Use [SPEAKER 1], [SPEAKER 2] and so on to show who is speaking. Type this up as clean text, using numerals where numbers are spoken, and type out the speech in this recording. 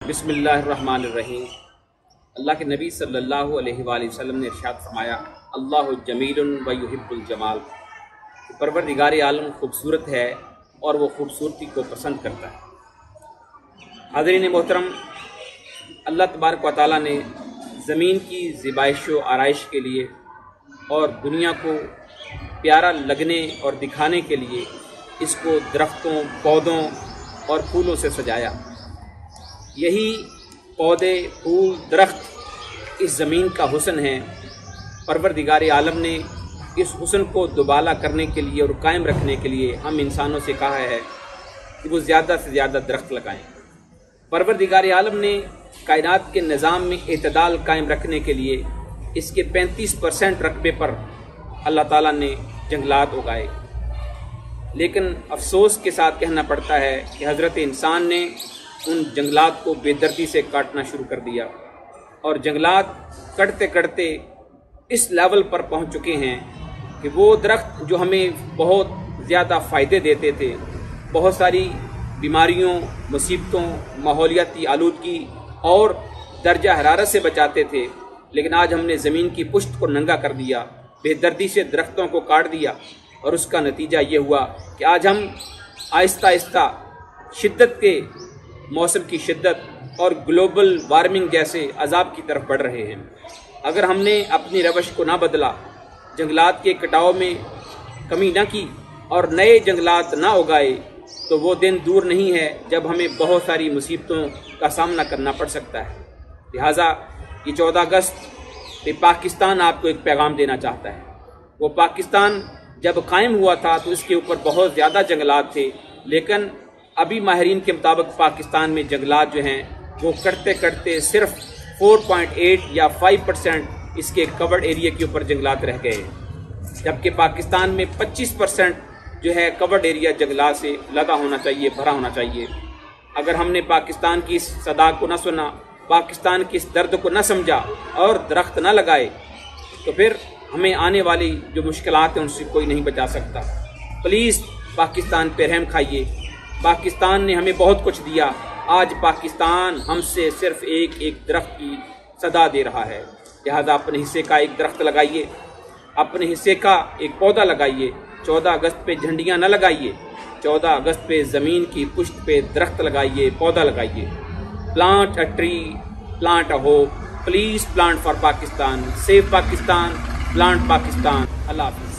[SPEAKER 1] बिस्मिल्लाहिर्रहमानिर्रहीम। अल्लाह के नबी सल्लल्लाहु अलैहि वसल्लम ने इरशाद फरमाया, अल्लाहु जमीलुन व युहिब्बुल जमाल। परवरदिगार आलम खूबसूरत है और वो खूबसूरती को पसंद करता है। हाज़रीन मोहतरम, अल्लाह तबारक व तआला ने ज़मीन की ज़िबाइश व आराइश के लिए और दुनिया को प्यारा लगने और दिखाने के लिए इसको दरख्तों, पौधों और फूलों से सजाया। यही पौधे, फूल, दरख्त इस ज़मीन का हुस्न है। परवरदिगार आलम ने इस हुस्न को दुबाला करने के लिए और कायम रखने के लिए हम इंसानों से कहा है कि वो ज़्यादा से ज़्यादा दरख्त लगाएं। परवरदिगार आलम ने कायनात के निज़ाम में एतदाल कायम रखने के लिए इसके 35% रकबे पर अल्लाह ताला ने जंगलात उगाए। लेकिन अफसोस के साथ कहना पड़ता है कि हज़रत इंसान ने उन जंगलात को बेदर्दी से काटना शुरू कर दिया और जंगलात कटते कटते इस लेवल पर पहुंच चुके हैं कि वो दरख्त जो हमें बहुत ज़्यादा फ़ायदे देते थे, बहुत सारी बीमारियों, मुसीबतों, माहौलियाती आलूदगी और दर्जा हरारत से बचाते थे, लेकिन आज हमने ज़मीन की पुश्त को नंगा कर दिया, बेदर्दी से दरख्तों को काट दिया और उसका नतीजा ये हुआ कि आज हम आहिस्ता आहिस्ता शिद्दत के मौसम की शिद्दत और ग्लोबल वार्मिंग जैसे अजाब की तरफ बढ़ रहे हैं। अगर हमने अपनी रवश को ना बदला, जंगलात के कटाव में कमी ना की और नए जंगलात ना उगाए, तो वो दिन दूर नहीं है जब हमें बहुत सारी मुसीबतों का सामना करना पड़ सकता है। लिहाजा ये 14 अगस्त पे पाकिस्तान आपको एक पैगाम देना चाहता है। वो पाकिस्तान जब कायम हुआ था तो इसके ऊपर बहुत ज़्यादा जंगलात थे, लेकिन अभी माहिरीन के मुताबिक पाकिस्तान में जंगलात जो हैं वो कटते कटते सिर्फ 4.8 या 5% इसके कवर्ड एरिया के ऊपर जंगलात रह गए हैं, जबकि पाकिस्तान में 25% जो है कवर्ड एरिया जंगलात से लदा होना चाहिए, भरा होना चाहिए। अगर हमने पाकिस्तान की इस सदा को न सुना, पाकिस्तान की इस दर्द को न समझा और दरख्त न लगाए, तो फिर हमें आने वाली जो मुश्किलात हैं उनसे कोई नहीं बचा सकता। प्लीज़ पाकिस्तान पे रहम खाइए। पाकिस्तान ने हमें बहुत कुछ दिया, आज पाकिस्तान हमसे सिर्फ एक एक दरख्त की सदा दे रहा है। लिहाजा अपने हिस्से का एक दरख्त लगाइए, अपने हिस्से का एक पौधा लगाइए। 14 अगस्त पे झंडियाँ न लगाइए, 14 अगस्त पे ज़मीन की पुश्त पे दरख्त लगाइए, पौधा लगाइए। Plant a tree, plant a hope, please plant for Pakistan, save Pakistan, plant Pakistan. अल्लाह हाफ़िज़।